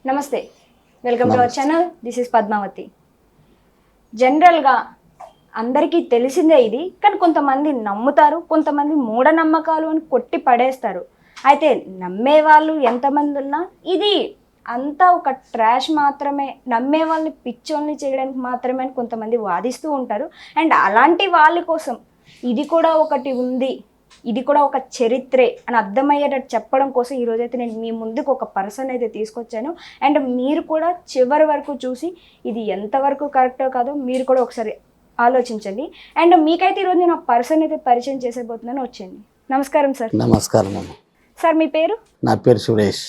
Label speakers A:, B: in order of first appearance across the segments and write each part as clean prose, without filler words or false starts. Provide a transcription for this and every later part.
A: నమస్తే, welcome to our channel. This is Padmavathi. జనరల్గా అందరికీ తెలిసిందే ఇది, కానీ కొంతమంది నమ్ముతారు, కొంతమంది మూఢనమ్మకాలు అని కొట్టి పడేస్తారు. అయితే నమ్మే వాళ్ళు ఎంతమంది ఉన్నా ఇది అంతా ఒక ట్రాష్ మాత్రమే, నమ్మే వాళ్ళని పిచ్చోల్ని చేయడానికి మాత్రమే అని కొంతమంది వాదిస్తూ ఉంటారు. అండ్ అలాంటి వాళ్ళ కోసం ఇది కూడా ఒకటి ఉంది, ఇది కూడా ఒక చరిత్రే అని అర్థమయ్యేటట్టు చెప్పడం కోసం ఈరోజైతే నేను మీ ముందుకు ఒక పర్సన్ అయితే తీసుకొచ్చాను. అండ్ మీరు కూడా చివరి వరకు చూసి ఇది ఎంతవరకు కరెక్టో కాదో మీరు కూడా ఒకసారి ఆలోచించండి. అండ్ మీకైతే ఈరోజు నేను ఆ పర్సన్ అయితే పరిచయం చేసేపోతున్నాను. వచ్చేయండి. నమస్కారం సార్.
B: నమస్కారం
A: సార్, మీ పేరు?
B: నా పేరు సురేష్.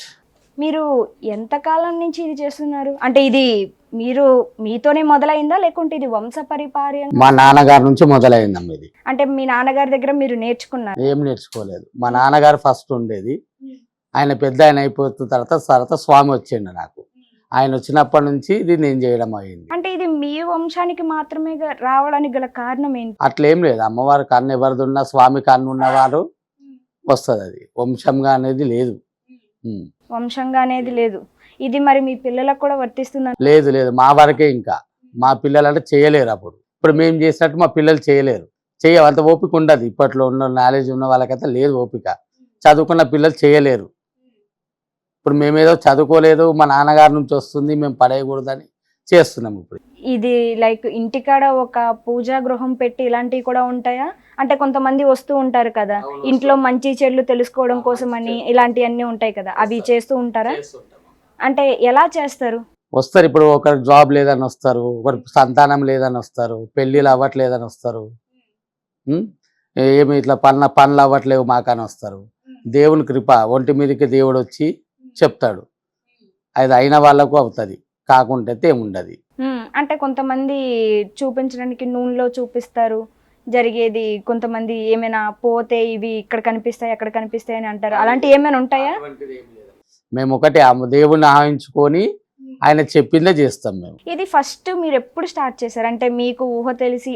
A: మీరు ఎంతకాలం నుంచి ఇది చేస్తున్నారు? అంటే ఇది మీరు మీతోనే మొదలైందా లేకుంటే ఇది వంశపరిపార్యం?
B: మా నాన్నగారి నుంచి మొదలైందమ్మ ఇది.
A: అంటే మీ నాన్నగారి దగ్గర మీరు నేర్చుకున్నారు?
B: ఏం నేర్చుకోలేదు. మా నాన్నగారు ఫస్ట్ ఉండేది, ఆయన పెద్ద ఆయన అయిపోతున్న తర్వాత స్వామి వచ్చిండు నాకు. ఆయన వచ్చినప్పటి నుంచి ఇది నేను చేయడం అయింది.
A: అంటే ఇది మీ వంశానికి మాత్రమే రావడానికి గల కారణం ఏంటి?
B: అట్లేం లేదు. అమ్మవారి కన్ను ఎవరిది ఉన్నా స్వామి కన్ను ఉన్నవారు వస్తుంది. అది వంశంగా అనేది లేదు.
A: వంశంగా అనేది లేదు. ఇది మరి మీ పిల్లలకు కూడా వర్తిస్తుందా?
B: లేదు లేదు, మా వరకే. ఇంకా మా పిల్లలు అంటే చేయలేరు. ఇప్పుడు మేము చేసినట్టు మా పిల్లలు చేయలేరు. అంత ఓపిక ఉండదు. ఇప్పట్లో ఉన్న నాలెడ్జ్ ఉన్న వాళ్ళకైతే లేదు ఓపిక. చదువుకున్న పిల్లలు చేయలేరు. ఇప్పుడు మేమేదో చదువుకోలేదు, మా నాన్నగారి నుంచి వస్తుంది, మేము పడేయకూడదని చేస్తున్నాం. ఇప్పుడు
A: ఇది లైక్ ఇంటికాడ ఒక పూజా గృహం పెట్టి ఇలాంటివి కూడా ఉంటాయా? అంటే కొంతమంది వస్తూ ఉంటారు కదా, ఇంట్లో మంచి చెడులు తెలుసుకోవడం కోసం అని ఇలాంటివన్నీ ఉంటాయి కదా, అవి చేస్తూ ఉంటారా? అంటే ఎలా చేస్తారు?
B: వస్తారు. ఇప్పుడు ఒకరికి జాబ్ లేదని వస్తారు, ఒకరికి సంతానం లేదని వస్తారు, పెళ్ళిళ్ళు అవ్వట్లేదని వస్తారు, ఏమి ఇట్లా పనులు అవ్వట్లేవు మాకని వస్తారు. దేవుని కృప, ఒంటి మీదకి దేవుడు వచ్చి చెప్తాడు. అది అయిన వాళ్ళకు అవుతుంది, కాకుంటే ఏముండదు.
A: అంటే కొంతమంది చూపించడానికి నూనెలో చూపిస్తారు జరిగేది, కొంతమంది ఏమైనా పోతే ఇవి ఇక్కడ కనిపిస్తాయి అక్కడ కనిపిస్తాయి అని అంటారు. అలాంటివి ఏమైనా ఉంటాయా?
B: మేము ఒకటే దేవుణ్ణి ఆహించుకొని ఆయన చెప్పిందే చేస్తాం మేము.
A: ఇది ఫస్ట్ మీరు ఎప్పుడు స్టార్ట్ చేశారు? అంటే మీకు ఊహ తెలిసి?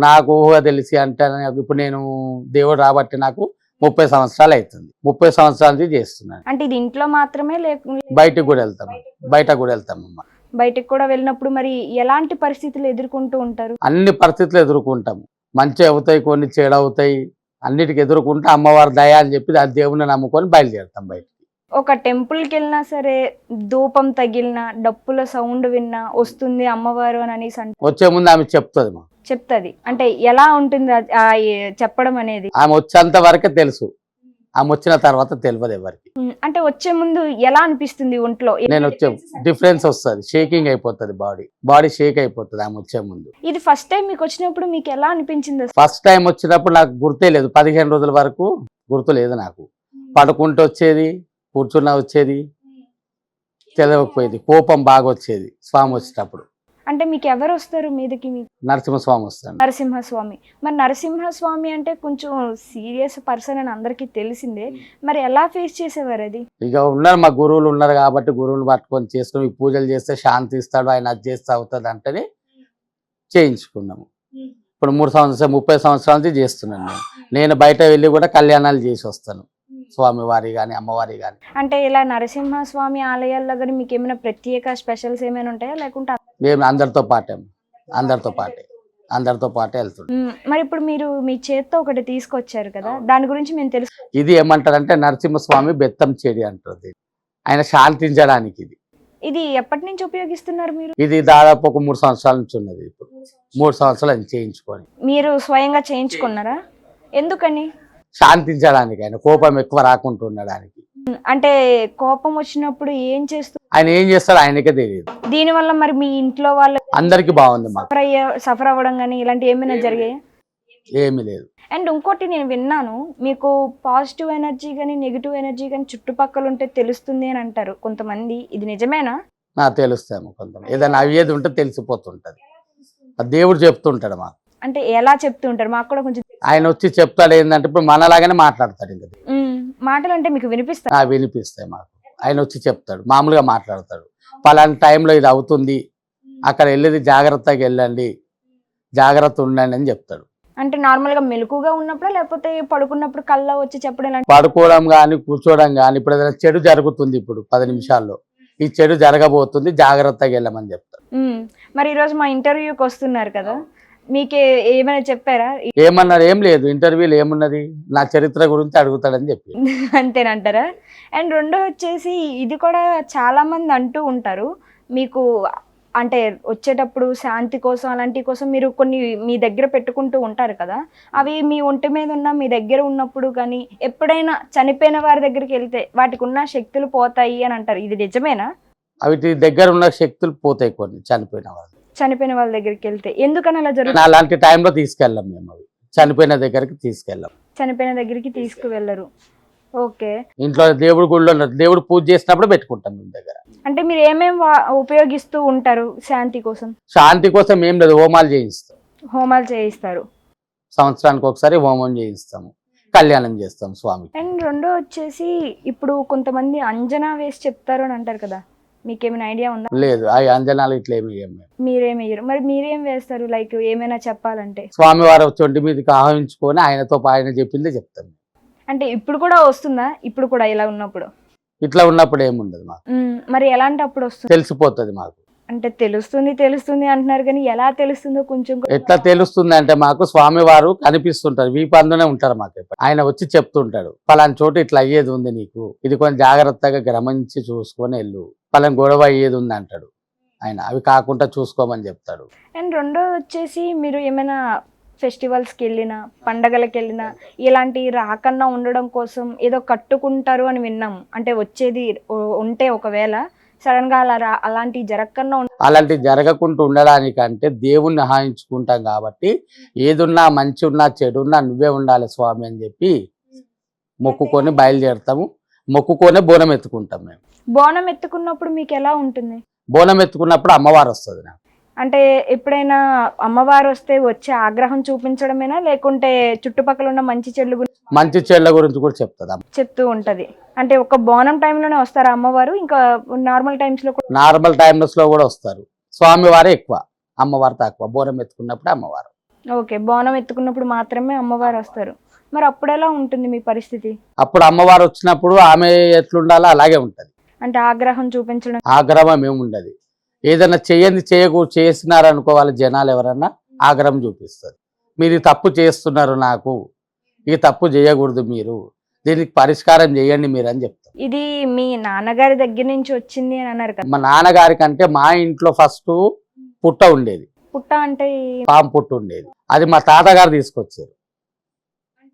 B: నాకు ఊహ తెలిసి అంటే ఇప్పుడు నేను దేవుడు రాబట్టి నాకు 30 సంవత్సరాలు అవుతుంది. 30 సంవత్సరాల నుంచి చేస్తున్నాను.
A: అంటే ఇది ఇంట్లో మాత్రమే
B: బయటకు కూడా వెళ్తాం అమ్మ.
A: బయటకు కూడా వెళ్ళినప్పుడు మరి ఎలాంటి పరిస్థితులు ఎదుర్కొంటూ ఉంటారు?
B: అన్ని పరిస్థితులు ఎదుర్కొంటాము. మంచి అవుతాయి, కొన్ని చెడు అవుతాయి, అన్నిటికి ఎదుర్కొంటే అమ్మవారి దయ అని చెప్పి ఆ దేవుని నమ్ముకొని బయలుదేరుతాం బయట.
A: ఒక టెంపుల్కి వెళ్ళినా సరే ధూపం తగిలినా డప్పుల సౌండ్ విన్నా వస్తుంది అమ్మవారు అని అనేసి అంటే
B: వచ్చే ముందు ఆమె చెప్తుంది. అంటే ఎలా ఉంటుంది చెప్పడం అనేది?
A: ఆమె
B: వచ్చేంత వరకే తెలుసు, ఆమె వచ్చిన తర్వాత తెలియదు ఎవరికి.
A: అంటే వచ్చే ముందు ఎలా అనిపిస్తుంది ఒంట్లో?
B: నేను వచ్చే డిఫరెన్స్ వస్తుంది, షేకింగ్ అయిపోతుంది, బాడీ షేక్ అయిపోతుంది ఆమె వచ్చే ముందు.
A: ఇది ఫస్ట్ టైం మీకు వచ్చినప్పుడు మీకు ఎలా అనిపించింది?
B: ఫస్ట్ టైం వచ్చినప్పుడు నాకు గుర్తే లేదు. 15 రోజుల వరకు గుర్తు లేదు నాకు. పడుకుంటూ వచ్చేది, కూర్చున్నా వచ్చేది, తెలియకపోయేది, కోపం బాగా వచ్చేది స్వామి వచ్చేటప్పుడు.
A: అంటే మీకు ఎవరు వస్తారు మీదకి?
B: నరసింహస్వామి వస్తాడు.
A: నరసింహస్వామి. మరి నరసింహస్వామి అంటే కొంచెం సీరియస్ పర్సన్ అని అందరికీ తెలిసిందే, మరి ఎలా ఫేస్ చేసేవారు అది?
B: ఇక ఉన్నారు, మా గురువులు ఉన్నారు కాబట్టి గురువులు పట్టుకొని చేసుకుని పూజలు చేస్తే శాంతి ఇస్తాడు, ఆయన అది చేస్తే అవుతుంది అంటేనే చేయించుకున్నాము. ఇప్పుడు 30 సంవత్సరాల నుంచి చేస్తున్నాను నేను బయట వెళ్ళి కూడా కళ్యాణాలు చేసి వస్తాను, స్వామి వారి కానీ అమ్మవారి కానీ.
A: అంటే ఇలా నరసింహస్వామి ఆలయాల్లో కానీ మీకు ఏమైనా ప్రత్యేక స్పెషల్స్ ఏమైనా ఉంటాయా లేకుంటే?
B: మేము అందరితో పాటే వెళ్తున్నాం.
A: మరి ఇప్పుడు మీరు మీ చేత్తో ఒకటి తీసుకొచ్చారు కదా, దాని గురించి మేము తెలుసు.
B: ఇది ఏమంటారంటే నరసింహస్వామి బెత్తం చెడి అంటారు. ఆయన శాంతించడానికి
A: ఇది ఎప్పటి నుంచి ఉపయోగిస్తున్నారు మీరు?
B: ఇది దాదాపు ఒక 3 సంవత్సరాల నుంచి ఉన్నది. ఇప్పుడు 3 సంవత్సరాలు చేయించుకొని.
A: మీరు స్వయంగా చేయించుకున్నారా? ఎందుకని?
B: శాంతించడానికి, ఆయన కోపం ఎక్కువ రాకుండా ఉండడానికి.
A: అంటే కోపం వచ్చినప్పుడు ఏం చేస్తారు?
B: ఆయన ఏం చేస్తారో ఆయనకే తెలియదు.
A: దీని వల్ల మరి మీ ఇంట్లో వాళ్ళు
B: అందరికి బాగుంది,
A: సఫర్ అవ్వడం కానీ ఇలాంటి ఏమైనా జరిగాయి?
B: ఏమీ లేదు.
A: అండ్ ఇంకోటి నేను విన్నాను, మీకు పాజిటివ్ ఎనర్జీ కానీ నెగిటివ్ ఎనర్జీ కానీ చుట్టుపక్కల ఉంటే తెలుస్తుంది అని అంటారు కొంతమంది, ఇది నిజమేనా?
B: తెలుస్తాము కొంతమంది, ఏదైనా అయ్యేది ఉంటే తెలిసిపోతుంటది. దేవుడు చెప్తుంటాడు మాకు.
A: అంటే ఎలా చెప్తుంటారు? మాకు కూడా కొంచెం.
B: ఆయన వచ్చి చెప్తాడు ఏంటంటే ఇప్పుడు మనలాగానే మాట్లాడతాడు. ఇంకా
A: మాటలు అంటే మీకు వినిపిస్తాయి?
B: వినిపిస్తాయి మాకు. ఆయన వచ్చి చెప్తాడు, మామూలుగా మాట్లాడతాడు. పలానా టైంలో ఇది అవుతుంది, అక్కడ వెళ్ళేది జాగ్రత్తగా వెళ్ళండి, జాగ్రత్త ఉండండి అని చెప్తాడు.
A: అంటే నార్మల్ గా మెలకుగా ఉన్నప్పుడు లేకపోతే పడుకున్నప్పుడు కళ్ళ వచ్చి చెప్పడం?
B: పడుకోవడం కానీ కూర్చోవడం కానీ. ఇప్పుడు ఏదైనా చెడు జరుగుతుంది, ఇప్పుడు 10 నిమిషాల్లో ఈ చెడు జరగబోతుంది, జాగ్రత్తగా వెళ్ళమని చెప్తారు.
A: మరి ఈరోజు మా ఇంటర్వ్యూకి వస్తున్నారు కదా, మీకు ఏమైనా చెప్పారా?
B: ఏమన్నారు? ఏం లేదు, ఇంటర్వ్యూలు ఏమున్నది, నా చరిత్ర గురించి అడుగుతాడని చెప్పి.
A: అంతేనంటారా? అండ్ రెండో వచ్చేసి ఇది కూడా చాలా మంది అంటూ ఉంటారు, మీకు అంటే వచ్చేటప్పుడు శాంతి కోసం అలాంటి కోసం మీరు కొన్ని మీ దగ్గర పెట్టుకుంటూ ఉంటారు కదా, అవి మీ ఒంటి మీద ఉన్న మీ దగ్గర ఉన్నప్పుడు కానీ ఎప్పుడైనా చనిపోయిన వారి దగ్గరికి వెళ్తే వాటికి ఉన్న శక్తులు పోతాయి అని అంటారు, ఇది నిజమేనా?
B: అవి దగ్గర ఉన్న శక్తులు పోతాయి కొన్ని
A: చనిపోయిన వాళ్ళ దగ్గరికి వెళ్తే. ఎందుకని అలా జరుగుతుంది?
B: అలాంటి టైంలో తీసుకెళ్ళాం మేము, అవి చనిపోయిన దగ్గరికి తీసుకెళ్ళాం.
A: చనిపోయిన దగ్గరికి తీసుకువెళ్ళరు. ఓకే.
B: ఇంట్లో దేవుడి గుడిలో దేవుడు పూజ చేసినప్పుడు పెట్టుకుంటాం మేము దగ్గర.
A: అంటే మీరు ఏమేమి ఉపయోగిస్తూ ఉంటారు శాంతి కోసం?
B: శాంతి కోసం ఏం లేదు, హోమాలు చేయిస్తాం.
A: హోమాలు చేయిస్తారు.
B: సంవత్సరానికి ఒకసారి హోమం చేయిస్తాము, కళ్యాణం చేస్తాం స్వామి.
A: అండ్ రెండో వచ్చేసి ఇప్పుడు కొంతమంది అంజనా వేసి చెప్తారు అని అంటారు కదా, మీకేమైనా ఐడియా ఉందా?
B: లేదు, ఆ అంజనాలు ఇట్లా ఏమి
A: మీరేమయ్యారు? మరి మీరేం వేస్తారు, లైక్ ఏమైనా చెప్పాలంటే?
B: స్వామి వారు చొంటి మీదకి ఆహ్వానించుకొని ఆయనతో ఆయన చెప్పిందే చెప్తాం.
A: అంటే ఇప్పుడు కూడా వస్తుందా? ఇప్పుడు కూడా ఇలా ఉన్నప్పుడు?
B: ఇట్లా ఉన్నప్పుడు ఏముండదు మాకు.
A: మరి ఎలాంటి అప్పుడు వస్తుంది?
B: తెలిసిపోతుంది మాకు.
A: అంటే తెలుస్తుంది అంటున్నారు కానీ ఎలా తెలుస్తుందో కొంచెం.
B: ఎట్లా తెలుస్తుంది అంటే మాకు స్వామి వారు కనిపిస్తుంటారు, వీపందునే ఉంటారు మాకు. ఆయన వచ్చి చెప్తుంటాడు, పలాని చోటు ఇట్లా అయ్యేది ఉంది, నీకు ఇది కొంచెం జాగ్రత్తగా గమనించి చూసుకొని వెళ్ళు, పలాని గొడవ అయ్యేది ఉంది అంటాడు ఆయన, అవి కాకుండా చూసుకోమని చెప్తాడు.
A: అండ్ రెండో వచ్చేసి మీరు ఏమైనా ఫెస్టివల్స్కి వెళ్ళినా పండగలకి వెళ్ళినా ఇలాంటి రాకన్నా ఉండడం కోసం ఏదో కట్టుకుంటారు అని విన్నాము, అంటే వచ్చేది ఉంటే ఒకవేళ సడన్ గా అలాంటివి జరగకుండా
B: అలాంటివి జరగకుండా ఉండడానికంటే దేవుణ్ణి ఆహ్వానించుకుంటాం కాబట్టి, ఏదున్నా మంచి ఉన్నా చెడు ఉన్నా నువ్వే ఉండాలి స్వామి అని చెప్పి మొక్కుకొని బయలుదేరుతాము. మొక్కుకొనే బోనం ఎత్తుకుంటాం మేము.
A: బోనం ఎత్తుకున్నప్పుడు మీకు ఎలా ఉంటుంది?
B: బోనం ఎత్తుకున్నప్పుడు అమ్మవారు వస్తుంది నాకు.
A: అంటే ఎప్పుడైనా అమ్మవారు వస్తే వచ్చే ఆగ్రహం చూపించడమేనా, లేకుంటే చుట్టుపక్కల ఉన్న మంచి చెడ్ల గురించి కూడా చెప్తూ ఉంటది? అంటే ఒక బోనం టైంలోనే వస్తారా అమ్మవారు, ఇంకా నార్మల్ టైమ్స్ లో?
B: నార్మల్ టైమ్స్ లో కూడా వస్తారు. స్వామి వారే ఎక్కువ, అమ్మవారు తక్కువ. బోనం ఎత్తుకున్నప్పుడు అమ్మవారు.
A: ఓకే, బోనం ఎత్తుకున్నప్పుడు మాత్రమే అమ్మవారు వస్తారు. మరి అప్పుడు ఎలా ఉంటుంది మీ పరిస్థితి?
B: అప్పుడు అమ్మవారు వచ్చినప్పుడు ఆమె ఎట్లుండాలో అలాగే ఉంటది.
A: అంటే ఆగ్రహం చూపించడం?
B: ఆగ్రహం ఏముండదు. ఏదైనా చేసినారనుకో వాళ్ళ జనాలు ఎవరన్నా ఆగ్రహం చూపిస్తారు, మీరు తప్పు చేస్తున్నారు, నాకు ఈ తప్పు చేయకూడదు, మీరు దీనికి పరిష్కారం చేయండి మీరు అని చెప్తారు.
A: ఇది మీ నాన్నగారి దగ్గర నుంచి వచ్చింది అని అన్నారు కదా?
B: మా నాన్నగారి కంటే మా ఇంట్లో ఫస్ట్ పుట్ట ఉండేది.
A: పుట్ట అంటే?
B: పాము పుట్ట ఉండేది, అది మా తాతగారు తీసుకొచ్చారు.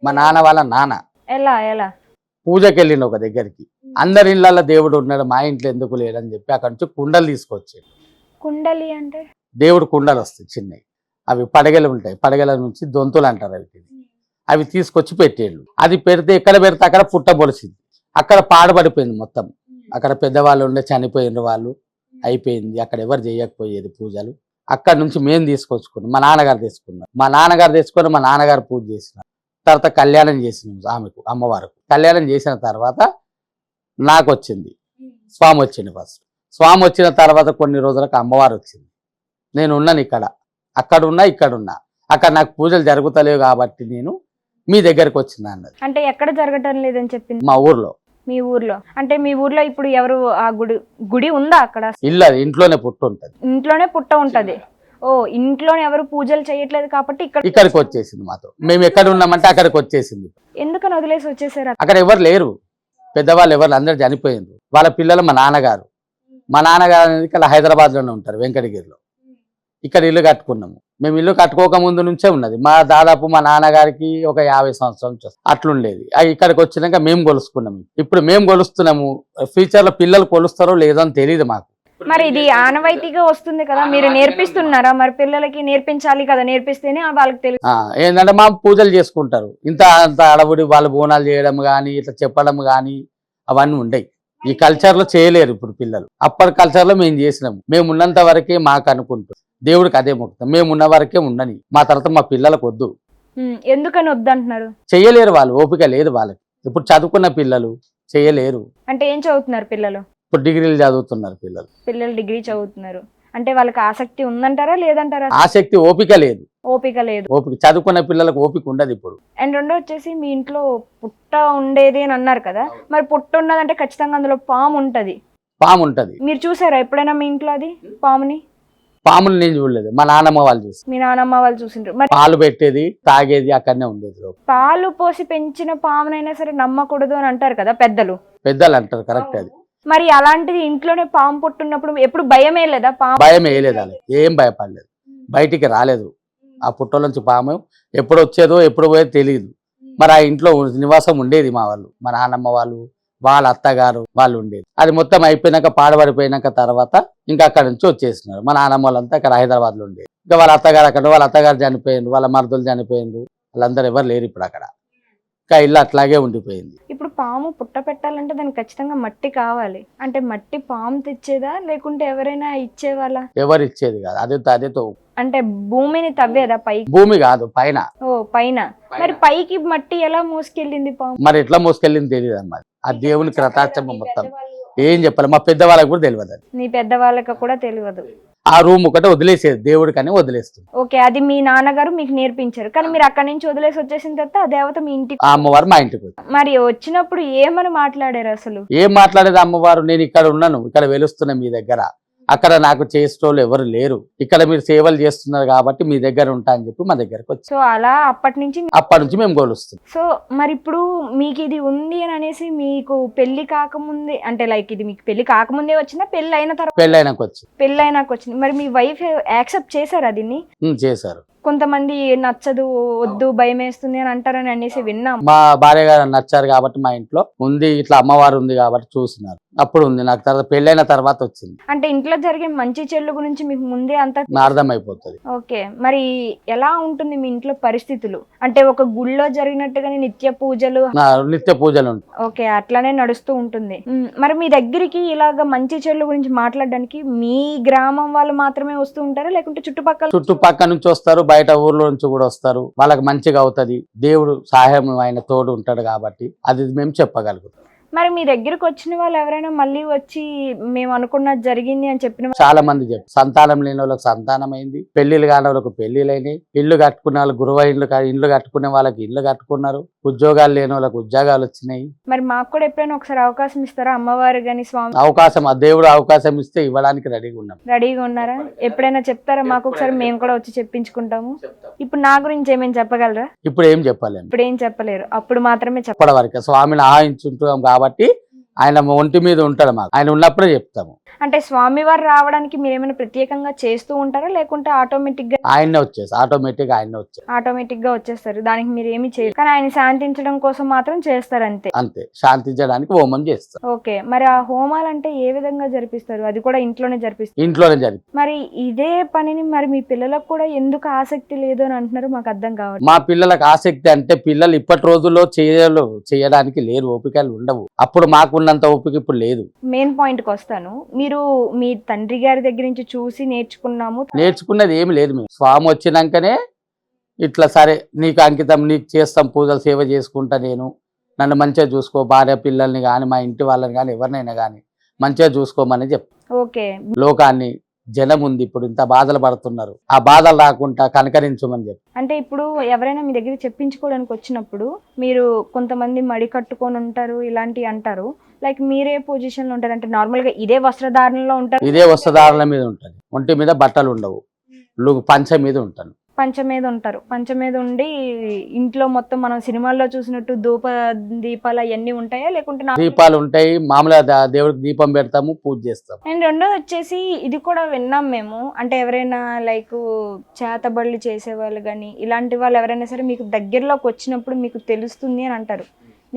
B: మా నాన్న వాళ్ళ నాన్న
A: ఎలా
B: పూజకి వెళ్ళిండు ఒక దగ్గరికి, అందరి ఇళ్ళల్లో దేవుడు ఉన్నాడు, మా ఇంట్లో ఎందుకు లేడని చెప్పి అక్కడ నుంచి కుండలు తీసుకొచ్చాడు.
A: కుండలి అంటే? దేవుడు
B: కుండలు వస్తాయి చిన్నవి, అవి పడగలు ఉంటాయి, పడగల నుంచి దొంతులు అంటారు అవి. అవి తీసుకొచ్చి పెట్టేళ్ళు. అది పెడితే ఎక్కడ పెడితే అక్కడ పుట్ట పొడిచింది, అక్కడ పాడుపడిపోయింది మొత్తం. అక్కడ పెద్దవాళ్ళు ఉండే చనిపోయిన వాళ్ళు, అయిపోయింది. అక్కడ ఎవరు చేయకపోయేది పూజలు. అక్కడ నుంచి మేము తీసుకొచ్చుకున్నాం, మా నాన్నగారు తీసుకున్నారు. మా నాన్నగారు పూజ చేసినారు. తర్వాత కళ్యాణం చేసినాం ఆమెకు, అమ్మవారికి. కళ్యాణం చేసిన తర్వాత నాకు వచ్చింది, స్వామి వచ్చింది. ఫస్ట్ స్వామి వచ్చిన తర్వాత కొన్ని రోజులకు అమ్మవారు వచ్చింది. నేను ఉన్నాను ఇక్కడ, అక్కడున్నా ఇక్కడున్నా. అక్కడ నాకు పూజలు జరుగుతలేవు కాబట్టి నేను మీ దగ్గరకు వచ్చింది అన్నది.
A: అంటే ఎక్కడ జరగటం లేదని చెప్పింది?
B: మా ఊర్లో.
A: మీ ఊర్లో అంటే మీ ఊర్లో ఇప్పుడు ఎవరు ఆ గుడి ఉందా అక్కడ?
B: ఇల్లు, అది ఇంట్లోనే పుట్ట ఉంటది.
A: ఇంట్లోనే పుట్ట ఉంటది. ఓ, ఇంట్లోనే ఎవరు పూజలు చేయట్లేదు కాబట్టి
B: ఇక్కడికి వచ్చేసింది మాతో. మేము ఎక్కడ ఉన్నామంటే అక్కడికి వచ్చేసింది.
A: ఎందుకని వదిలేసి వచ్చేసారు?
B: అక్కడ ఎవరు లేరు, పెద్దవాళ్ళు ఎవరు, అందరు చనిపోయిండ్రు. వాళ్ళ పిల్లలు మా నాన్నగారు అనేది ఇక్కడ హైదరాబాద్ లోనే ఉంటారు, వెంకటగిరిలో. ఇక్కడ ఇల్లు కట్టుకున్నాము మేము. ఇల్లు కట్టుకోక ముందు నుంచే ఉన్నది మా దాదాపు మా నాన్నగారికి ఒక 50 సంవత్సరాలు అట్లుండేది. ఇక్కడికి వచ్చినాక మేము కొలుసుకున్నాము. ఇప్పుడు మేము కొలుస్తున్నాము, ఫ్యూచర్ లో పిల్లలు కొలుస్తారో లేదో అని తెలియదు మాకు.
A: మరి ఇది ఆనవాయితీగా వస్తుంది కదా, మీరు నేర్పిస్తున్నారా? మరి పిల్లలకి నేర్పించాలి కదా, నేర్పిస్తేనే వాళ్ళకి తెలుసు.
B: ఏంటంటే మా పూజలు చేసుకుంటారు, ఇంత అడవుడి వాళ్ళు బోనాలు చేయడం కానీ ఇట్లా చెప్పడం కానీ అవన్నీ ఉండయి. ఈ కల్చర్ లో చేయలేరు ఇప్పుడు పిల్లలు. అప్పటి కల్చర్ లో మేము చేసినాము. మేము ఉన్నంత వరకే మాకు అనుకుంటాం, దేవుడికి అదే మొక్కుతాం. మేము ఉన్న వరకే ఉండని, మా తర్వాత మా పిల్లలకు వద్దు.
A: ఎందుకని వద్దంటున్నారు?
B: చెయ్యలేరు వాళ్ళు, ఓపిక లేదు వాళ్ళకి. ఇప్పుడు చదువుకున్న పిల్లలు చేయలేరు.
A: అంటే ఏం చదువుతున్నారు పిల్లలు?
B: ఇప్పుడు డిగ్రీలు చదువుతున్నారు
A: పిల్లలు డిగ్రీ చదువుతున్నారు. అంటే వాళ్ళకి ఆసక్తి ఉందంటారా లేదంటారా?
B: ఆసక్తి, ఓపిక లేదు. ఓపిక చదువుకున్న పిల్లలకు ఓపిక ఉండదు ఇప్పుడు.
A: అండ్ రెండో వచ్చేసి మీ ఇంట్లో పుట్ట ఉండేది అని అన్నారు కదా, మరి పుట్ట ఉన్నదంటే ఖచ్చితంగా అందులో పాము ఉంటది.
B: పాము ఉంటది.
A: మీరు చూసారా ఎప్పుడైనా మీ ఇంట్లో అది పాముని?
B: పాములు నేను చూడలేదు, మా నాన్నమ్మ వాళ్ళు చూసి.
A: మీ నానమ్మ వాళ్ళు చూసిండ్రు. మరి
B: పాలు పెట్టేది, తాగేది అక్కడనే ఉండేది.
A: పాలు పోసి పెంచిన పామునైనా సరే నమ్మకూడదు అని అంటారు కదా పెద్దలు.
B: పెద్దలు అంటారు, కరెక్ట్ అది.
A: మరి అలాంటిది ఇంట్లోనే పాము పుట్టున్నప్పుడు ఎప్పుడు భయమే లేదా? పాము
B: భయం వేయలేదు, వాళ్ళు ఏం భయపడలేదు, బయటికి రాలేదు. ఆ పుట్టల నుంచి పాము ఎప్పుడు వచ్చేదో ఎప్పుడు పోయేదో తెలియదు. మరి ఆ ఇంట్లో నివాసం ఉండేది మా వాళ్ళు, మా నాన్నమ్మ వాళ్ళు, వాళ్ళ అత్తగారు వాళ్ళు ఉండేది. అది మొత్తం అయిపోయినాక, పాడబడిపోయినాక తర్వాత ఇంకా అక్కడ నుంచి వచ్చేసినారు. మా నాన్నమ్మ వాళ్ళంతా అక్కడ హైదరాబాద్ లో ఉండేది. ఇంకా వాళ్ళ అత్తగారు అక్కడ, వాళ్ళ అత్తగారు చనిపోయిండ్రు, వాళ్ళ మరుదులు చనిపోయిండ్రు, వాళ్ళందరూ ఎవరు లేరు ఇప్పుడు అక్కడ. ఇంకా ఇల్లు అట్లాగే ఉండిపోయింది.
A: ఇప్పుడు పాము పుట్ట పెట్టాలంటే దానికి ఖచ్చితంగా మట్టి కావాలి. అంటే మట్టి పాము తెచ్చేదా లేకుంటే ఎవరైనా ఇచ్చేవాళ్ళ?
B: ఎవరు ఇచ్చేది కాదు, అదే
A: అంటే భూమిని తవ్వేదా పైకి?
B: భూమి కాదు, పైన.
A: ఓ పైన. మరి పైకి మట్టి ఎలా మోసుకెళ్ళింది పాము?
B: మరి ఎట్లా మోసుకెళ్ళింది తెలియదు అన్నమాట. ఆ దేవుని కృతాచమ్మ మొత్తం ఏం చెప్పాలి, మా పెద్దవాళ్ళకి కూడా తెలియదు అది.
A: నీ పెద్దవాళ్ళకి కూడా తెలియదు.
B: ఆ రూమ్ ఒకటే వదిలేసేది, దేవుడికని వదిలేస్తుంది.
A: ఓకే, అది మీ నాన్నగారు మీకు నేర్పించారు. కానీ మీరు అక్కడి నుంచి వదిలేసి వచ్చేసిన తర్వాత ఆ దేవత మీ ఇంటికి,
B: ఆ అమ్మవారు మా ఇంటికి వచ్చి.
A: మరి వచ్చినప్పుడు ఏమని మాట్లాడారు అసలు?
B: ఏం మాట్లాడేది అమ్మవారు, నేను ఇక్కడ ఉన్నాను, ఇక్కడ వెలుస్తున్నా మీ దగ్గర, అక్కడ నాకు చేసేటోళ్ళు ఎవరు లేరు, ఇక్కడ మీరు సేవలు చేస్తున్నారు కాబట్టి మీ దగ్గర ఉంటా అని చెప్పి మా దగ్గరకు వచ్చి.
A: సో అలా అప్పటి నుంచి
B: మేము గోలుస్తాం.
A: సో మరి ఇప్పుడు మీకు ఇది ఉంది అని అనేసి మీకు పెళ్లి కాకముందే, అంటే లైక్ ఇది మీకు పెళ్లి కాకముందే వచ్చినా పెళ్లి అయిన తర్వాత? పెళ్ళైనాక వచ్చింది. మరి మీ వైఫ్ యాక్సెప్ట్ చేశారా దీన్ని?
B: చేశారు.
A: కొంతమంది నచ్చదు, వద్దు, భయం వేస్తుంది అని అంటారని అనేసి విన్నాం.
B: మా భార్య గారు నచ్చారు కాబట్టి మా ఇంట్లో ఉంది, ఇట్లా అమ్మవారు ఉంది కాబట్టి చూసినారు. అప్పుడు ఉంది, నాకు తర్వాత పెళ్ళైన తర్వాత వచ్చింది.
A: అంటే ఇంట్లో జరిగే మంచి చెల్లు గురించి మీకు ముందే అంత
B: అర్థమైపోతుంది.
A: ఓకే, మరి ఎలా ఉంటుంది మీ ఇంట్లో పరిస్థితులు? అంటే ఒక గుళ్ళో జరిగినట్టుగానే నిత్య పూజలు
B: ఉంటాయి.
A: ఓకే, అట్లానే నడుస్తూ ఉంటుంది. మరి మీ దగ్గరికి ఇలాగ మంచి చెల్లు గురించి మాట్లాడడానికి మీ గ్రామం వాళ్ళు మాత్రమే వస్తూ ఉంటారా లేకుంటే
B: చుట్టుపక్కల నుంచి వస్తారు, బయట ఊర్లో నుంచి కూడా వస్తారు. వాళ్ళకి మంచిగా అవుతుంది, దేవుడు సహాయం ఆయన తోడు ఉంటాడు కాబట్టి అది మేము చెప్పగలుగుతాం.
A: మరి మీ దగ్గరకు వచ్చిన వాళ్ళు ఎవరైనా మళ్ళీ వచ్చి మేము అనుకున్నది జరిగింది అని చెప్పిన?
B: చాలా మంది చెప్పారు. సంతానం లేని వాళ్ళకి సంతానం అయింది, పెళ్లిళ్ళు కాని వాళ్ళకి పెళ్లిళ్ళైనాయి, ఇల్లు కట్టుకునే వాళ్ళకి గురువ ఇల్లు కట్టుకునే వాళ్ళకి ఇల్లు కట్టుకున్నారు, ఉద్యోగాలు లేని వాళ్ళకి ఉద్యోగాలు వచ్చినాయి.
A: మరి మాకు కూడా ఎప్పుడైనా ఒకసారి అవకాశం ఇస్తారా? అమ్మవారు గాని స్వామి
B: అవకాశం, ఆ దేవుడు అవకాశం ఇస్తే ఇవ్వడానికి రెడీగా
A: ఉన్నారా? ఎప్పుడైనా చెప్తారా మాకు ఒకసారి? మేము కూడా వచ్చి చెప్పించుకుంటాము. ఇప్పుడు నా గురించి ఏమేమి చెప్పగలరా?
B: ఇప్పుడు ఏం చెప్పలేము.
A: ఇప్పుడు ఏం చెప్పలేరు, అప్పుడు మాత్రమే
B: చెప్పడం వరకు స్వామిని ఆహించుంటాం కాబట్టి ఆయన ఒంటి మీద ఉంటాడు, మాకు ఆయన ఉన్నప్పుడే చెప్తాము.
A: అంటే స్వామి వారు రావడానికి మీరు ఏమైనా ప్రత్యేకంగా చేస్తూ ఉంటారా లేకుంటే ఆటోమేటిక్ గా ఆటోమేటిక్ గా వచ్చేస్తారు? దానికి మీరు ఏమి చేయరు, కానీ ఆయన శాంతించడం కోసం మాత్రం చేస్తారు అంతే.
B: శాంతించడానికి హోమం చేస్తారు.
A: ఓకే, మరి ఆ హోమాలు అంటే ఏ విధంగా జరిపిస్తారు? అది కూడా ఇంట్లోనే జరిపిస్తారు? మరి ఇదే పనిని మరి మీ పిల్లలకు కూడా ఎందుకు ఆసక్తి లేదు అని అంటున్నారు? మాకు అర్థం కావాలి.
B: మా పిల్లలకు ఆసక్తి అంటే పిల్లలు ఇప్పటి రోజుల్లో చేయడానికి లేరు, ఓపికలు ఉండవు. అప్పుడు మాకున్నంత ఓపిక ఇప్పుడు లేదు.
A: మెయిన్ పాయింట్ కి వస్తాను. మీరు మీ తండ్రి గారి దగ్గర నుంచి చూసి
B: నేర్చుకున్నది ఏమి లేదు. మేము స్వామి వచ్చినాకనే ఇట్లా సరే నీకు అంకితం, నీకు చేస్తాం, పూజలు సేవ చేసుకుంటా, నన్ను మంచిగా చూసుకో, భార్య పిల్లల్ని కానీ మా ఇంటి వాళ్ళని కానీ ఎవరినైనా కానీ మంచిగా చూసుకోమని చెప్తాం.
A: ఓకే,
B: లోకాన్ని జనం ఉంది ఇప్పుడు ఇంత బాధలు పడుతున్నారు, ఆ బాధలు రాకుండా కనకరించమని చెప్పి.
A: అంటే ఇప్పుడు ఎవరైనా మీ దగ్గర చెప్పించుకోవడానికి వచ్చినప్పుడు మీరు కొంతమంది మడి కట్టుకొని ఉంటారు, ఇలాంటి అంటారు, లైక్ మీరే పొజిషన్ లో ఉంటారు? అంటే నార్మల్ గా ఇదే వస్త్రధారణలో ఉంటారు?
B: ఇదే వస్త్రధారణ మీద ఉంటుంది, ఒంటి మీద బట్టలు ఉండవు, పంచ మీద ఉంటాను.
A: పంచ మీద ఉండి ఇంట్లో మొత్తం మనం సినిమాల్లో చూసినట్టు దీపాలు అవన్నీ ఉంటాయా లేకుంటే?
B: దీపాలు ఉంటాయి, మామూలుగా దేవుడికి దీపం పెడతాము, పూజ చేస్తాము.
A: అండ్ రెండోది వచ్చేసి ఇది కూడా విన్నాం మేము, అంటే ఎవరైనా లైక్ చేతబడులు చేసేవాళ్ళు కానీ ఇలాంటి వాళ్ళు ఎవరైనా సరే మీకు దగ్గరలోకి వచ్చినప్పుడు మీకు తెలుస్తుంది అని అంటారు,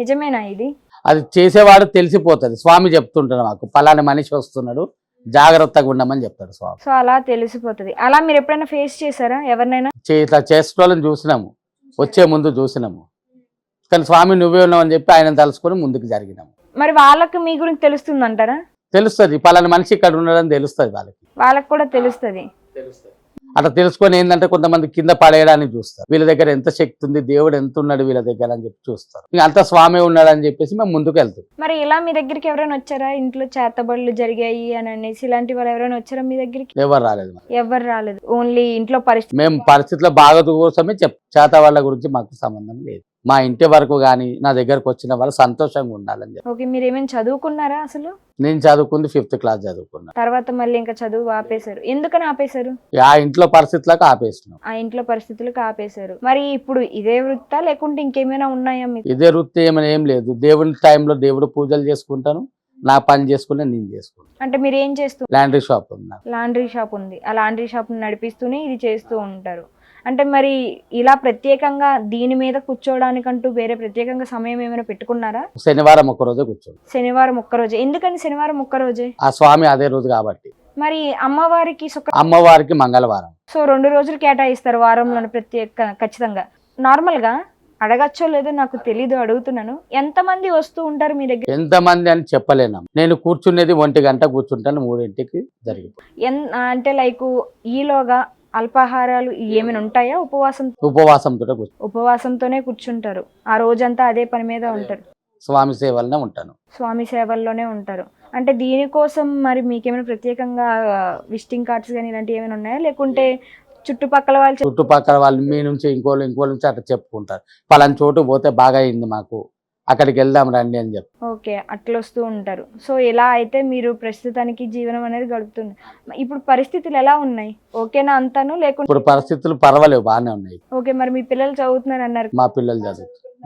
A: నిజమేనా ఇది?
B: అది చేసేవాడు తెలిసిపోతుంది. స్వామి చెప్తుంటాడు మాకు, పలానా మనిషి వస్తున్నాడు, జాగ్రత్తగా ఉండమని చెప్తాడు స్వామి.
A: సో అలా తెలిసిపోతుంది. అలా మీరు ఎప్పుడైనా ఫేస్ చేశారా ఎవరినైనా?
B: ఇట్లా చేసేటోళ్ళని చూసినాము, వచ్చే ముందు చూసినాము, కానీ స్వామి నువ్వే ఉన్నావు అని చెప్పి ఆయన తలుసుకొని ముందుకు జరిగినాము.
A: మరి వాళ్ళకి మీ గురించి తెలుస్తుంది అంటారా?
B: తెలుస్తుంది, పలానా మనిషి ఇక్కడ ఉన్నాడని తెలుస్తుంది,
A: వాళ్ళకి కూడా తెలుస్తుంది.
B: అట్లా తెలుసుకొని ఏంటంటే కొంతమంది కింద పడేయడానికి చూస్తారు, వీళ్ళ దగ్గర ఎంత శక్తి ఉంది, దేవుడు ఎంత ఉన్నాడు వీళ్ళ దగ్గర అని చెప్పి చూస్తారు. ఇంకా అంత స్వామి ఉన్నాడు అని చెప్పేసి మేము ముందుకు వెళ్తాం.
A: మరి ఇలా మీ దగ్గరికి ఎవరైనా వచ్చారా? ఇంట్లో చేతబడులు జరిగాయి అని అనేసి ఇలాంటి వాళ్ళు ఎవరైనా వచ్చారా మీ దగ్గరికి? ఎవరు రాలేదు. ఓన్లీ ఇంట్లో పరిస్థితి,
B: మేము పరిస్థితిలో బాగా కోసమే చేత వాళ్ళ గురించి మాకు సంబంధం లేదు. మా ఇంటి వరకు కానీ నా దగ్గరకు వచ్చిన వాళ్ళు సంతోషంగా ఉండాలని చెప్పి.
A: ఓకే, మీరు ఏమైనా చదువుకున్నారా అసలు?
B: నేను చదువుకుంది 5th క్లాస్ చదువుకున్నా.
A: తర్వాత మళ్ళీ ఇంకా చదువు ఆపేశారు, ఎందుకని ఆపేశారు?
B: ఆ ఇంట్లో పరిస్థితులకు ఆపేసినాం.
A: ఆ ఇంట్లో పరిస్థితులకు ఆపేశారు. మరి ఇప్పుడు ఇదే వృత్తా లేకుంటే ఇంకేమైనా ఉన్నాయా మీకు?
B: ఇదే వృత్తి ఏమైనా ఏం లేదు. దేవుని టైంలో దేవుడు పూజలు చేసుకుంటాను, నా పని చేసుకుంటే నేను చేసుకుంటాను.
A: అంటే మీరు ఏం చేస్తూ?
B: లాండ్రీ షాప్ ఉంది నాకు.
A: లాండ్రీ షాప్ ఉంది. ఆ లాండ్రీ షాప్ నడిపిస్తూనే ఇది చేస్తూ ఉంటారు. అంటే మరి ఇలా ప్రత్యేకంగా దీని మీద కూర్చోవడానికంటూ వేరే ప్రత్యేకంగా సమయం ఏమైనా పెట్టుకున్నారా?
B: శనివారం ఒక్కరోజే కూర్చోండి.
A: శనివారం ఒక్కరోజే. ఎందుకని శనివారం ఒక్కరోజే?
B: ఆ స్వామి అదే రోజు కాబట్టి.
A: మరి అమ్మవారికి
B: అమ్మవారికి మంగళవారం.
A: సో 2 రోజులు కేటాయిస్తారు వారంలో ప్రత్యేక ఖచ్చితంగా. నార్మల్గా అడగచ్చో లేదో నాకు తెలీదు, అడుగుతున్నాను. ఎంతమంది వస్తూ ఉంటారు మీ దగ్గర?
B: ఎంతమంది అని చెప్పలేను. నేను కూర్చునేది 1 గంట కూర్చుంటాను, 3ంటికి జరిగిపోయి.
A: అంటే లైక్ ఈలోగా అల్పాహారాలు ఏమైనా ఉంటాయా?
B: ఉపవాసంతో
A: ఉపవాసంతోనే కూర్చుంటారు. ఆ రోజంతా అదే పని మీద ఉంటారు.
B: స్వామి సేవలనే ఉంటాను.
A: స్వామి సేవల్లోనే ఉంటారు. అంటే దీనికోసం మరి మీకేమైనా ప్రత్యేకంగా విజిటింగ్ కార్డ్స్ కానీ ఇలాంటివి ఏమైనా ఉన్నాయా? లేకుంటే చుట్టుపక్కల
B: వాళ్ళు మీ నుంచి ఇంకో నుంచి అట్లా చెప్పుకుంటారు, పలానా చోటు పోతే బాగా అయింది మాకు, అక్కడికి వెళ్దాం రండి అని చెప్పి.
A: ఓకే, అట్లా వస్తూ ఉంటారు. సో ఇలా అయితే మీరు ప్రస్తుతానికి జీవనం అనేది గడుపుతుంది. ఇప్పుడు పరిస్థితులు ఎలా ఉన్నాయి? ఓకేనా అంతాను? లేకుంటే
B: ఇప్పుడు పరిస్థితులు పర్వాలేవు, బాగానే ఉన్నాయి.
A: ఓకే, మరి మీ పిల్లలు చదువుతున్నారు అన్నారు.
B: మా పిల్లలు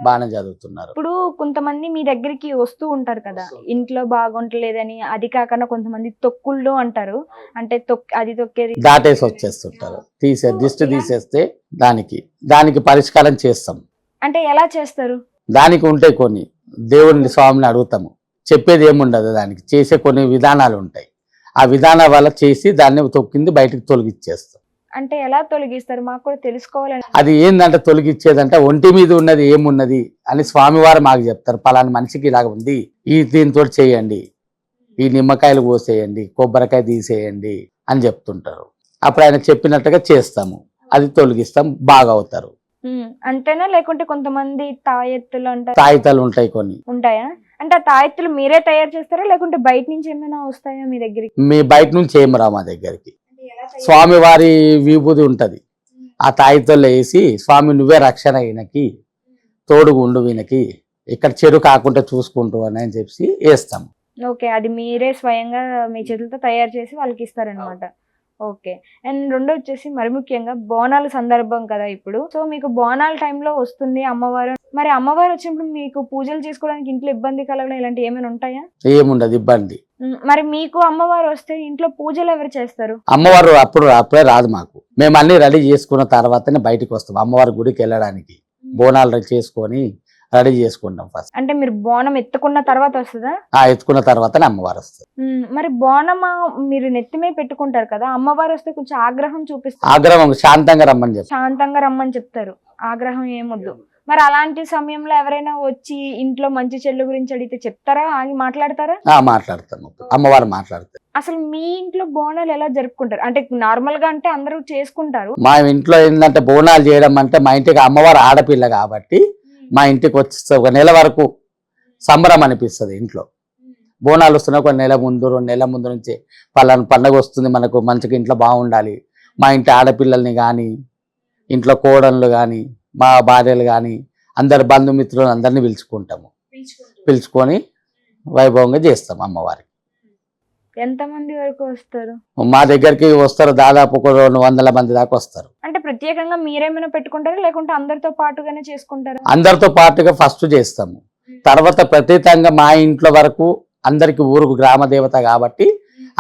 B: బాగానే చదువుతున్నారు.
A: ఇప్పుడు కొంతమంది మీ దగ్గరికి వస్తూ ఉంటారు కదా, ఇంట్లో బాగుంటలేదని. అది కాకుండా కొంతమంది తొక్కుళ్ళు అంటారు. అంటే అది తొక్కేది
B: దాటేసి వచ్చేస్తుంటారు. దిష్టి తీసేస్తే దానికి పరిష్కారం చేస్తాం.
A: అంటే ఎలా చేస్తారు?
B: దానికి ఉంటే కొన్ని దేవుని స్వామిని అడుగుతాము, చెప్పేది ఏముండదు, దానికి చేసే కొన్ని విధానాలు ఉంటాయి. ఆ విధానం వల్ల చేసి దాన్ని తొక్కింది బయటకు తొలగిచ్చేస్తాం.
A: అంటే ఎలా తొలగిస్తారు? మాకు కూడా తెలుసుకోవాలని.
B: అది ఏంటంటే తొలగిచ్చేదంటే ఒంటి మీద ఉన్నది ఏమున్నది అని స్వామివారు మాకు చెప్తారు. పలానా మనిషికి ఇలాగ ఉంది, దీంతో చేయండి, ఈ నిమ్మకాయలు పోసేయండి, కొబ్బరికాయ తీసేయండి అని చెప్తుంటారు. అప్పుడు ఆయన చెప్పినట్టుగా చేస్తాము, అది తొలగిస్తాం, బాగా అవుతారు.
A: అంతేనా? లేకుంటే కొంతమంది తాయెత్తులు అంటారు.
B: తాయితాలు ఉంటాయి, కొన్ని
A: ఉంటాయా? అంటే ఆ తాయెత్తులు మీరే తయారు చేస్తారా లేకుంటే బయట నుంచి ఏమైనా వస్తాయా మీ దగ్గరికి?
B: మీ బయట నుంచి ఏమి రా మా దగ్గరికి. స్వామివారి విభూది ఉంటది, ఆ తాయితల్లో వేసి స్వామి నువ్వే రక్షణ ఈయనకి, తోడుగు ఉండు ఈయనకి, ఇక్కడ చెడు కాకుండా చూసుకుంటూ అని చెప్పి వేస్తాం.
A: ఓకే, అది మీరే స్వయంగా మీ చేతులతో తయారు చేసి వాళ్ళకి ఇస్తారనమాట. ఓకే. అండ్ రెండో వచ్చేసి మరి ముఖ్యంగా బోనాల సందర్భం కదా ఇప్పుడు. సో మీకు బోనాల టైంలో వస్తుంది అమ్మవారు. మరి అమ్మవారు వచ్చినప్పుడు మీకు పూజలు చేసుకోవడానికి ఇంట్లో ఇబ్బంది కలగడం ఇలాంటివి ఏమైనా ఉంటాయా?
B: ఏముండదు ఇబ్బంది.
A: మరి మీకు అమ్మవారు వస్తే ఇంట్లో పూజలు ఎవరు చేస్తారు?
B: అమ్మవారు అప్పుడే రాదు మాకు. మేము అన్ని రెడీ చేసుకున్న తర్వాతనే బయటకు వస్తాం అమ్మవారి గుడికి వెళ్ళడానికి. బోనాలు చేసుకొని రెడీ చేసుకుంటాం ఫస్ట్.
A: అంటే మీరు బోనం ఎత్తుకున్న తర్వాత వస్తుందా?
B: ఎత్తుకున్న తర్వాతనే అమ్మవారు వస్తుంది.
A: మరి బోనం మీరు నెత్తిమే పెట్టుకుంటారు కదా, అమ్మవారు వస్తే కొంచెం ఆగ్రహం చూపిస్తారు.
B: ఆగ్రహం శాంతంగా రమ్మని
A: చెప్తారు. ఆగ్రహం ఏమొద్దు. మరి అలాంటి సమయంలో ఎవరైనా వచ్చి ఇంట్లో మంచి చెల్లు గురించి అడిగితే చెప్తారా? ఆగి మాట్లాడతారా?
B: మాట్లాడతాను, అమ్మవారు మాట్లాడతారు.
A: అసలు మీ ఇంట్లో బోనాలు ఎలా జరుపుకుంటారు? అంటే నార్మల్ గా అంటే అందరూ చేసుకుంటారు.
B: మా ఇంట్లో ఏంటంటే బోనాలు చేయడం అంటే మా ఇంటికి అమ్మవారు ఆడపిల్ల కాబట్టి మా ఇంటికి వచ్చి 1 నెల వరకు సంబరం అనిపిస్తుంది. ఇంట్లో బోనాలు వస్తున్నాయి 1 నెల ముందు 2 నెలల ముందు నుంచి పలానా పండగ వస్తుంది, మనకు మంచిగా ఇంట్లో బాగుండాలి. మా ఇంటి ఆడపిల్లల్ని కానీ, ఇంట్లో కోడళ్ళు కానీ, మా భార్యలు కానీ, అందరి బంధుమిత్రులు అందరినీ పిలుచుకొని వైభవంగా చేస్తాం అమ్మవారికి.
A: ఎంతమంది వరకు వస్తారు?
B: మా దగ్గరికి వస్తారు దాదాపు 200 మంది దాకా వస్తారు.
A: అంటే ప్రత్యేకంగా మీరేమైనా పెట్టుకుంటారా లేకుంటే అందరితో పాటుగానే చేసుకుంటారా?
B: అందరితో పాటుగా ఫస్ట్ చేస్తాము, తర్వాత ప్రత్యేకంగా మా ఇంట్లో వరకు అందరికి ఊరుకు గ్రామ దేవత కాబట్టి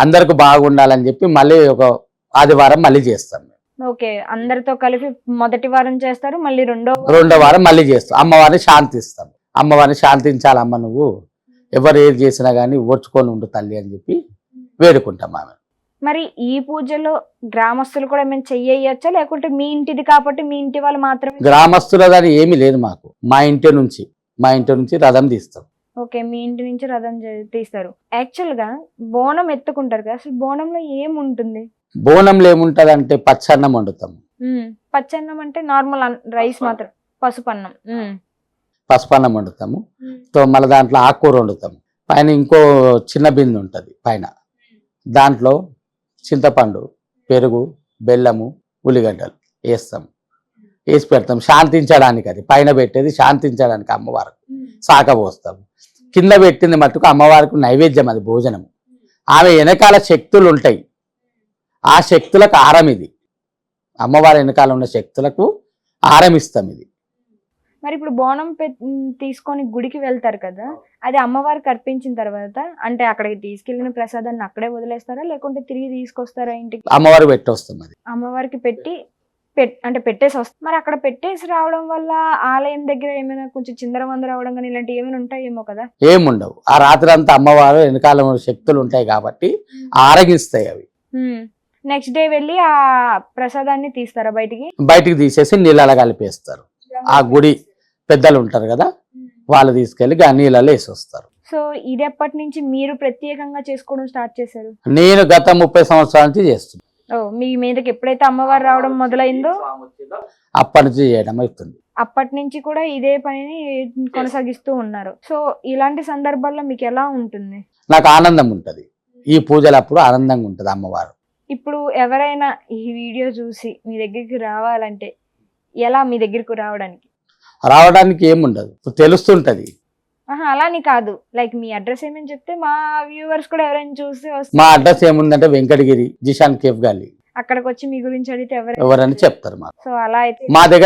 B: అందరికి బాగుండాలని చెప్పి మళ్ళీ ఒక ఆదివారం మళ్ళీ చేస్తాం.
A: ఓకే, అందరితో కలిపి మొదటి వారం చేస్తారు, మళ్ళీ రెండో
B: వారం మళ్ళీ చేస్తాం. అమ్మవారిని శాంతిస్తాం. అమ్మవారిని శాంతించాలి, అమ్మ నువ్వు ఎవరు ఏది చేసినా కానీ ఓర్చుకొని ఉండు తల్లి అని చెప్పి వేడుకుంటాం ఆమె.
A: మరి ఈ పూజలో గ్రామస్తులు కూడా మేము చెయ్యొచ్చా లేకుంటే మీ ఇంటిది కాబట్టి మీ ఇంటి వాళ్ళు మాత్రమే?
B: గ్రామస్తులదని ఏమీ లేదు మాకు. మా ఇంటి నుంచి రథం తీస్తాం.
A: ఓకే, మీ ఇంటి నుంచి రథం తీస్తారు. యాక్చువల్ గా బోనం ఎత్తుకుంటారు కదా, అసలు బోనంలో ఏముంటుంది?
B: బోనంలో ఏముంటది అంటే పచ్చన్నం వండుతాం.
A: పచ్చన్నం అంటే నార్మల్ రైస్ మాత్రం, పసుపన్నం.
B: పసుపన్నం వండుతాము, మళ్ళీ దాంట్లో ఆకుకూర వండుతాము. పైన ఇంకో చిన్న బిందె ఉంటుంది పైన, దాంట్లో చింతపండు, పెరుగు, బెల్లము, ఉల్లిగడ్డలు వేస్తాం. వేసి పెడతాం శాంతించడానికి, అది పైన పెట్టేది శాంతించడానికి అమ్మవారికి సాకబోస్తాం. కింద పెట్టింది మట్టుకు అమ్మవారికి నైవేద్యం, అది భోజనం. ఆమె వెనకాల శక్తులు ఉంటాయి, ఆ శక్తులకు ఆరం ఇది. అమ్మవారి వెనకాల ఉన్న శక్తులకు ఆరం ఇస్తాం ఇది.
A: మరి ఇప్పుడు బోనం తీసుకొని గుడికి వెళ్తారు కదా, అది అమ్మవారికి అర్పించిన తర్వాత అంటే అక్కడికి తీసుకెళ్లిన ప్రసాదాన్ని అక్కడే వదిలేస్తారా లేకుంటే తిరిగి తీసుకొస్తారా ఇంటికి?
B: అమ్మవారు పెట్టొస్తాం అది.
A: అమ్మవారికి అంటే పెట్టేసి వస్తాం. మరి అక్కడ పెట్టేసి రావడం వల్ల ఆలయం దగ్గర ఏమైనా కొంచెం చిందరవందర అవడం కానీ ఇలాంటివి ఏమైనా ఉంటాయేమో కదా?
B: ఏముండవు. ఆ రాత్రి అంతా అమ్మవారు వెనకాల ఉన్న శక్తులు ఉంటాయి కాబట్టి ఆరగిస్తాయి అవి.
A: నెక్స్ట్ డే వెళ్ళి ఆ ప్రసాదాన్ని తీస్తారా
B: బయటికి తీసేసి నీళ్ళలో కలిపేస్తారు. ఆ గుడి పెద్దలు ఉంటారు కదా, వాళ్ళు తీసుకెళ్లి ఆ నీళ్ళలో వేసి వస్తారు.
A: సో ఇది ఎప్పటి నుంచి మీరు ప్రత్యేకంగా చేసుకోవడం స్టార్ట్ చేశారు?
B: నేను గత 30 సంవత్సరాల నుంచి చేస్తున్నాను.
A: మీ మీదకి ఎప్పుడైతే అమ్మవారు రావడం మొదలైందో
B: అప్పటి నుంచి చేయడం అవుతుంది.
A: అప్పటి నుంచి కూడా ఇదే పనిని కొనసాగిస్తూ ఉన్నారు. సో ఇలాంటి సందర్భాల్లో మీకు ఎలా ఉంటుంది?
B: నాకు ఆనందం ఉంటది. ఈ పూజలప్పుడు ఆనందంగా ఉంటది అమ్మవారు.
A: ఇప్పుడు ఎవరైనా ఈ వీడియో చూసి మీ దగ్గరికి రావాలంటే ఎలా మీ దగ్గరకు
B: రావడానికి ఏముండదు, తెలుస్తుంటది.
A: అలాని కాదు, లైక్ మీ అడ్రస్ ఏమని చెప్తే మా వ్యూవర్స్ కూడా ఎవరైనా చూసి వస్తే.
B: మా అడ్రస్ ఏముందంటే వెంకటగిరి జిషాన్ కేఫ్ గాలి.
A: అక్కడికి వచ్చి మీ గురించి అడిగితే
B: ఎవరని చెప్తారు మాకు.
A: సో అలా అయితే
B: మా దగ్గర